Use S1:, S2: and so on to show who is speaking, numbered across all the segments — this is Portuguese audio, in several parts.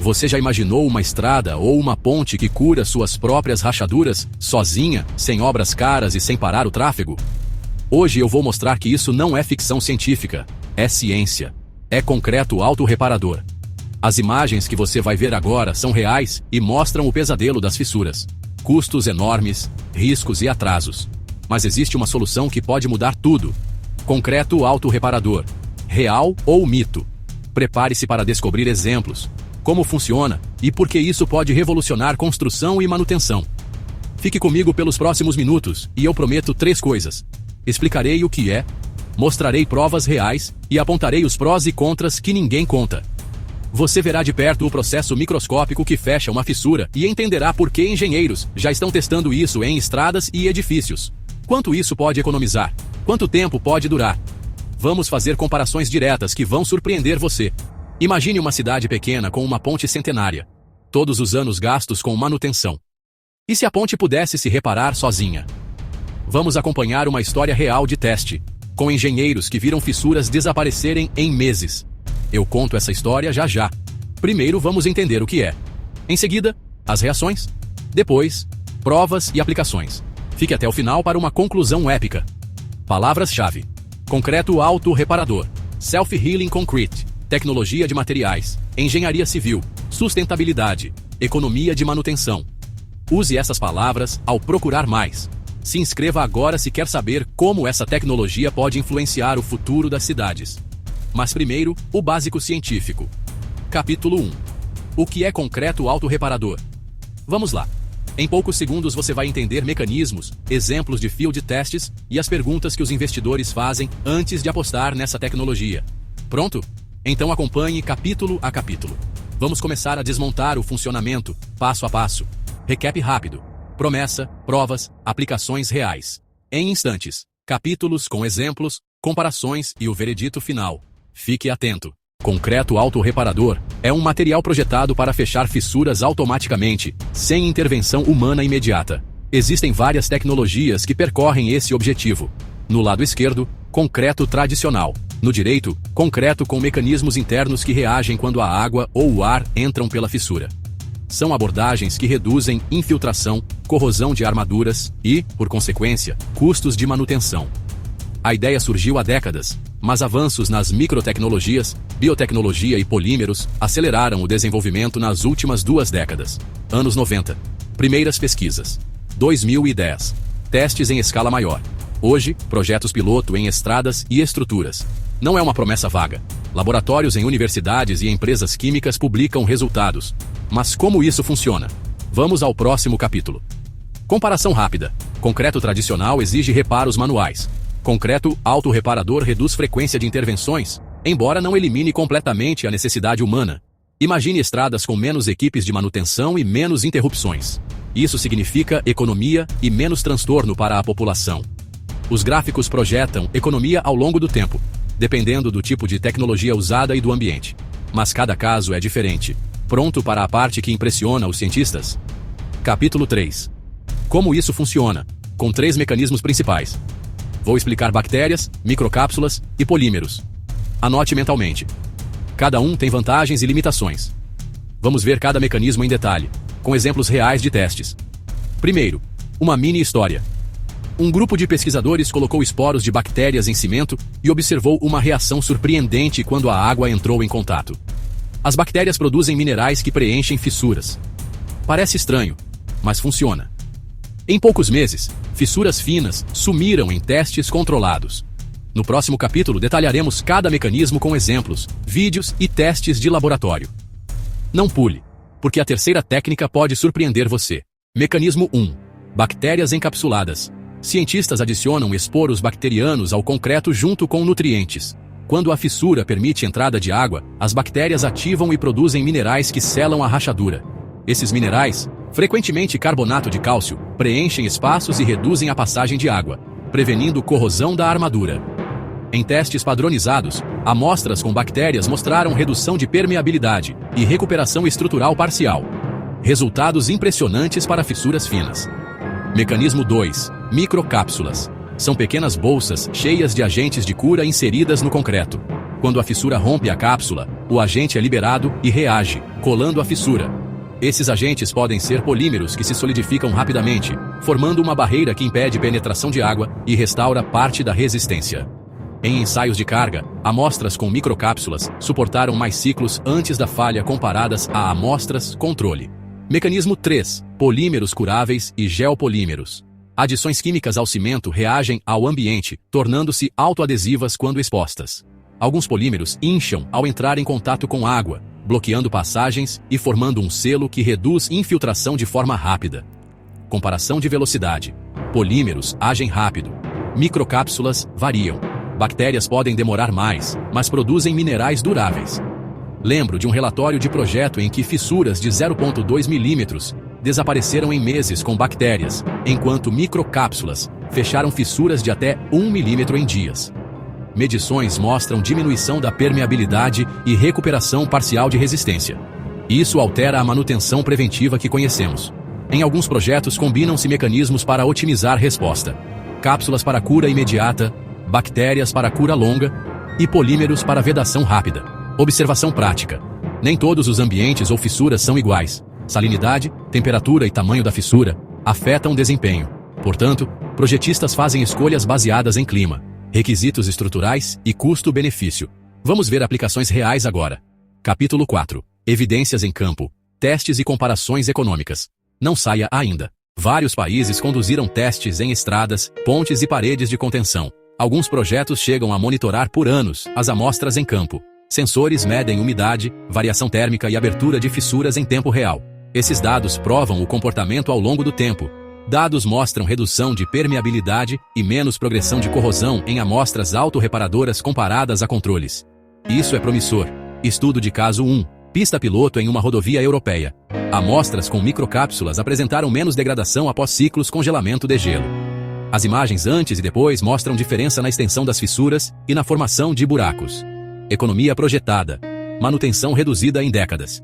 S1: Você já imaginou uma estrada ou uma ponte que cura suas próprias rachaduras, sozinha, sem obras caras e sem parar o tráfego? Hoje eu vou mostrar que isso não é ficção científica, é ciência. É concreto autorreparador. As imagens que você vai ver agora são reais e mostram o pesadelo das fissuras. Custos enormes, riscos e atrasos. Mas existe uma solução que pode mudar tudo. Concreto autorreparador. Real ou mito? Prepare-se para descobrir exemplos, como funciona e por que isso pode revolucionar construção e manutenção. Fique comigo pelos próximos minutos e eu prometo 3 coisas. Explicarei o que é, mostrarei provas reais e apontarei os prós e contras que ninguém conta. Você verá de perto o processo microscópico que fecha uma fissura e entenderá por que engenheiros já estão testando isso em estradas e edifícios. Quanto isso pode economizar? Quanto tempo pode durar? Vamos fazer comparações diretas que vão surpreender você. Imagine uma cidade pequena com uma ponte centenária. Todos os anos gastos com manutenção. E se a ponte pudesse se reparar sozinha? Vamos acompanhar uma história real de teste, com engenheiros que viram fissuras desaparecerem em meses. Eu conto essa história já já. Primeiro vamos entender o que é. Em seguida, as reações. Depois, provas e aplicações. Fique até o final para uma conclusão épica. Palavras-chave: concreto autorreparador, self-healing concrete, tecnologia de materiais, engenharia civil, sustentabilidade, economia de manutenção. Use essas palavras ao procurar mais. Se inscreva agora se quer saber como essa tecnologia pode influenciar o futuro das cidades. Mas primeiro, o básico científico. Capítulo 1. O que é concreto autorreparador? Vamos lá. Em poucos segundos você vai entender mecanismos, exemplos de field testes e as perguntas que os investidores fazem antes de apostar nessa tecnologia. Pronto? Então acompanhe capítulo a capítulo. Vamos começar a desmontar o funcionamento, passo a passo. Recap rápido. Promessa, provas, aplicações reais. Em instantes. Capítulos com exemplos, comparações e o veredito final. Fique atento. Concreto autorreparador é um material projetado para fechar fissuras automaticamente, sem intervenção humana imediata. Existem várias tecnologias que percorrem esse objetivo. No lado esquerdo, concreto tradicional. No direito, concreto com mecanismos internos que reagem quando a água ou o ar entram pela fissura. São abordagens que reduzem infiltração, corrosão de armaduras e, por consequência, custos de manutenção. A ideia surgiu há décadas, mas avanços nas microtecnologias, biotecnologia e polímeros aceleraram o desenvolvimento nas últimas 2 décadas. Anos 90. Primeiras pesquisas. 2010. Testes em escala maior. Hoje, projetos piloto em estradas e estruturas. Não é uma promessa vaga. Laboratórios em universidades e empresas químicas publicam resultados. Mas como isso funciona? Vamos ao próximo capítulo. Comparação rápida. Concreto tradicional exige reparos manuais. Concreto autorreparador reduz frequência de intervenções, embora não elimine completamente a necessidade humana. Imagine estradas com menos equipes de manutenção e menos interrupções. Isso significa economia e menos transtorno para a população. Os gráficos projetam economia ao longo do tempo, dependendo do tipo de tecnologia usada e do ambiente. Mas cada caso é diferente. Pronto para a parte que impressiona os cientistas? Capítulo 3. Como isso funciona? Com 3 mecanismos principais. Vou explicar bactérias, microcápsulas e polímeros. Anote mentalmente. Cada um tem vantagens e limitações. Vamos ver cada mecanismo em detalhe, com exemplos reais de testes. Primeiro, uma mini história. Um grupo de pesquisadores colocou esporos de bactérias em cimento e observou uma reação surpreendente quando a água entrou em contato. As bactérias produzem minerais que preenchem fissuras. Parece estranho, mas funciona. Em poucos meses, fissuras finas sumiram em testes controlados. No próximo capítulo detalharemos cada mecanismo com exemplos, vídeos e testes de laboratório. Não pule, porque a terceira técnica pode surpreender você. Mecanismo 1. Bactérias encapsuladas. Cientistas adicionam esporos bacterianos ao concreto junto com nutrientes. Quando a fissura permite entrada de água, as bactérias ativam e produzem minerais que selam a rachadura. Esses minerais, frequentemente carbonato de cálcio, preenchem espaços e reduzem a passagem de água, prevenindo corrosão da armadura. Em testes padronizados, amostras com bactérias mostraram redução de permeabilidade e recuperação estrutural parcial. Resultados impressionantes para fissuras finas. Mecanismo 2. Microcápsulas. São pequenas bolsas cheias de agentes de cura inseridas no concreto. Quando a fissura rompe a cápsula, o agente é liberado e reage, colando a fissura. Esses agentes podem ser polímeros que se solidificam rapidamente, formando uma barreira que impede penetração de água e restaura parte da resistência. Em ensaios de carga, amostras com microcápsulas suportaram mais ciclos antes da falha comparadas a amostras controle. Mecanismo 3. Polímeros curáveis e geopolímeros. Adições químicas ao cimento reagem ao ambiente, tornando-se autoadesivas quando expostas. Alguns polímeros incham ao entrar em contato com água, bloqueando passagens e formando um selo que reduz infiltração de forma rápida. Comparação de velocidade. Polímeros agem rápido. Microcápsulas variam. Bactérias podem demorar mais, mas produzem minerais duráveis. Lembro de um relatório de projeto em que fissuras de 0,2 milímetros desapareceram em meses com bactérias, enquanto microcápsulas fecharam fissuras de até 1 milímetro em dias. Medições mostram diminuição da permeabilidade e recuperação parcial de resistência. Isso altera a manutenção preventiva que conhecemos. Em alguns projetos combinam-se mecanismos para otimizar resposta. Cápsulas para cura imediata, bactérias para cura longa e polímeros para vedação rápida. Observação prática. Nem todos os ambientes ou fissuras são iguais. Salinidade, temperatura e tamanho da fissura afetam o desempenho. Portanto, projetistas fazem escolhas baseadas em clima, requisitos estruturais e custo-benefício. Vamos ver aplicações reais agora. Capítulo 4. Evidências em campo. Testes e comparações econômicas. Não saia ainda. Vários países conduziram testes em estradas, pontes e paredes de contenção. Alguns projetos chegam a monitorar por anos as amostras em campo. Sensores medem umidade, variação térmica e abertura de fissuras em tempo real. Esses dados provam o comportamento ao longo do tempo. Dados mostram redução de permeabilidade e menos progressão de corrosão em amostras autorreparadoras comparadas a controles. Isso é promissor. Estudo de caso 1. Pista piloto em uma rodovia europeia. Amostras com microcápsulas apresentaram menos degradação após ciclos congelamento de gelo. As imagens antes e depois mostram diferença na extensão das fissuras e na formação de buracos. Economia projetada. Manutenção reduzida em décadas.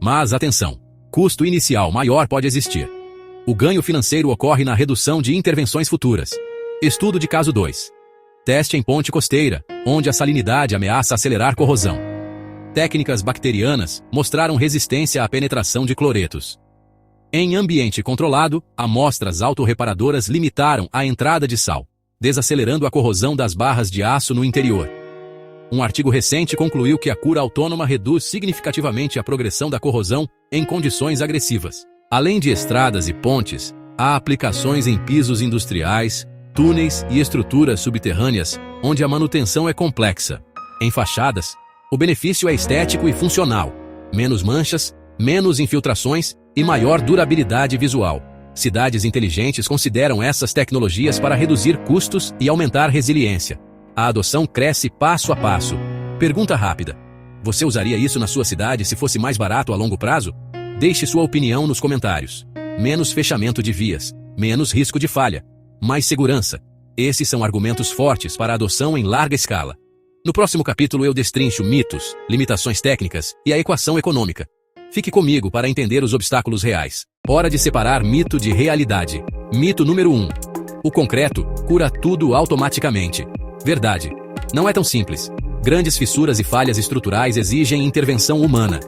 S1: Mas atenção! Custo inicial maior pode existir. O ganho financeiro ocorre na redução de intervenções futuras. Estudo de caso 2. Teste em ponte costeira, onde a salinidade ameaça acelerar corrosão. Técnicas bacterianas mostraram resistência à penetração de cloretos. Em ambiente controlado, amostras autorreparadoras limitaram a entrada de sal, desacelerando a corrosão das barras de aço no interior. Um artigo recente concluiu que a cura autônoma reduz significativamente a progressão da corrosão em condições agressivas. Além de estradas e pontes, há aplicações em pisos industriais, túneis e estruturas subterrâneas, onde a manutenção é complexa. Em fachadas, o benefício é estético e funcional. Menos manchas, menos infiltrações e maior durabilidade visual. Cidades inteligentes consideram essas tecnologias para reduzir custos e aumentar resiliência. A adoção cresce passo a passo. Pergunta rápida. Você usaria isso na sua cidade se fosse mais barato a longo prazo? Deixe sua opinião nos comentários. Menos fechamento de vias, menos risco de falha, mais segurança. Esses são argumentos fortes para a adoção em larga escala. No próximo capítulo eu destrincho mitos, limitações técnicas e a equação econômica. Fique comigo para entender os obstáculos reais. Hora de separar mito de realidade. Mito número 1. O concreto cura tudo automaticamente. Verdade. Não é tão simples. Grandes fissuras e falhas estruturais exigem intervenção humana.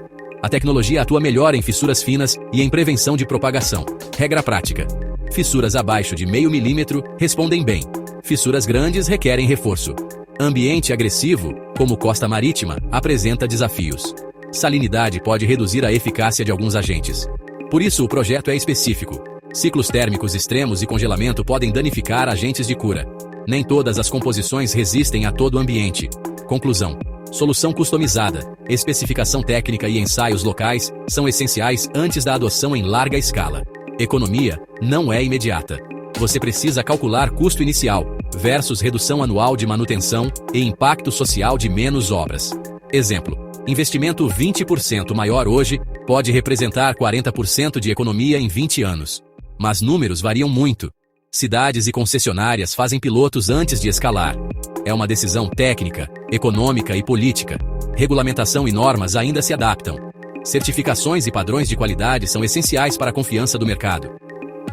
S1: A tecnologia atua melhor em fissuras finas e em prevenção de propagação. Regra prática. Fissuras abaixo de 0,5 milímetro respondem bem. Fissuras grandes requerem reforço. Ambiente agressivo, como costa marítima, apresenta desafios. Salinidade pode reduzir a eficácia de alguns agentes. Por isso o projeto é específico. Ciclos térmicos extremos e congelamento podem danificar agentes de cura. Nem todas as composições resistem a todo o ambiente. Conclusão. Solução customizada, especificação técnica e ensaios locais são essenciais antes da adoção em larga escala. Economia não é imediata. Você precisa calcular custo inicial versus redução anual de manutenção e impacto social de menos obras. Exemplo. Investimento 20% maior hoje pode representar 40% de economia em 20 anos. Mas números variam muito. Cidades e concessionárias fazem pilotos antes de escalar. É uma decisão técnica, econômica e política. Regulamentação e normas ainda se adaptam. Certificações e padrões de qualidade são essenciais para a confiança do mercado.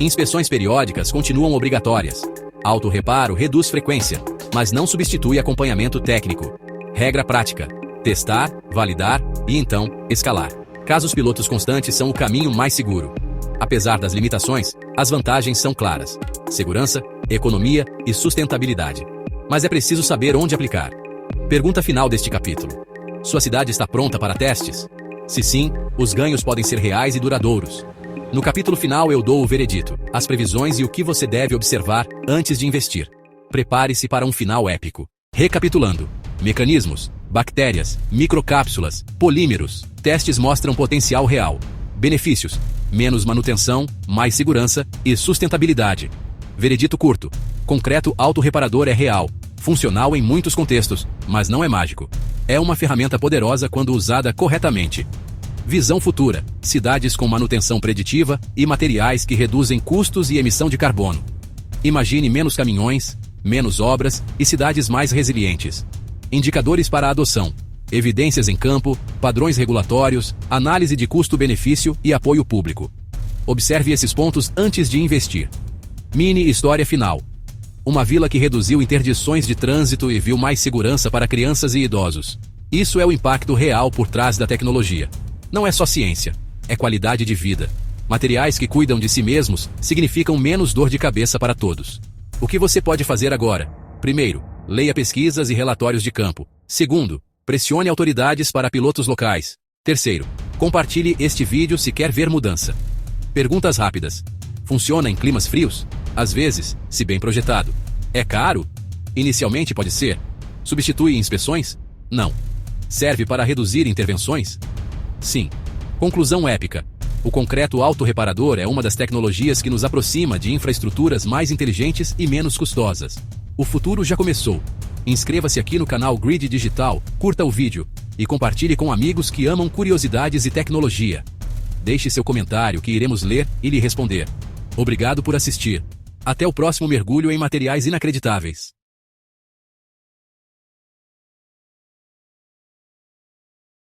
S1: Inspeções periódicas continuam obrigatórias. Autorreparo reduz frequência, mas não substitui acompanhamento técnico. Regra prática: testar, validar e então, escalar. Casos pilotos constantes são o caminho mais seguro. Apesar das limitações, as vantagens são claras: segurança, economia e sustentabilidade. Mas é preciso saber onde aplicar. Pergunta final deste capítulo: sua cidade está pronta para testes? Se sim, os ganhos podem ser reais e duradouros. No capítulo final eu dou o veredito, as previsões e o que você deve observar antes de investir. Prepare-se para um final épico. Recapitulando: mecanismos, bactérias, microcápsulas, polímeros. Testes mostram potencial real. Benefícios: menos manutenção, mais segurança e sustentabilidade. Veredito curto: concreto autorreparador é real, funcional em muitos contextos, mas não é mágico. É uma ferramenta poderosa quando usada corretamente. Visão futura: cidades com manutenção preditiva e materiais que reduzem custos e emissão de carbono. Imagine menos caminhões, menos obras e cidades mais resilientes. Indicadores para a adoção: evidências em campo, padrões regulatórios, análise de custo-benefício e apoio público. Observe esses pontos antes de investir. Mini história final: uma vila que reduziu interdições de trânsito e viu mais segurança para crianças e idosos. Isso é o impacto real por trás da tecnologia. Não é só ciência, é qualidade de vida. Materiais que cuidam de si mesmos significam menos dor de cabeça para todos. O que você pode fazer agora? Primeiro, leia pesquisas e relatórios de campo. Segundo, pressione autoridades para pilotos locais. Terceiro, compartilhe este vídeo se quer ver mudança. Perguntas rápidas: funciona em climas frios? Às vezes, se bem projetado. É caro? Inicialmente pode ser. Substitui inspeções? Não. Serve para reduzir intervenções? Sim. Conclusão épica: o concreto autorreparador é uma das tecnologias que nos aproxima de infraestruturas mais inteligentes e menos custosas. O futuro já começou. Inscreva-se aqui no canal Grid Digital, curta o vídeo e compartilhe com amigos que amam curiosidades e tecnologia. Deixe seu comentário que iremos ler e lhe responder. Obrigado por assistir. Até o próximo mergulho em materiais inacreditáveis.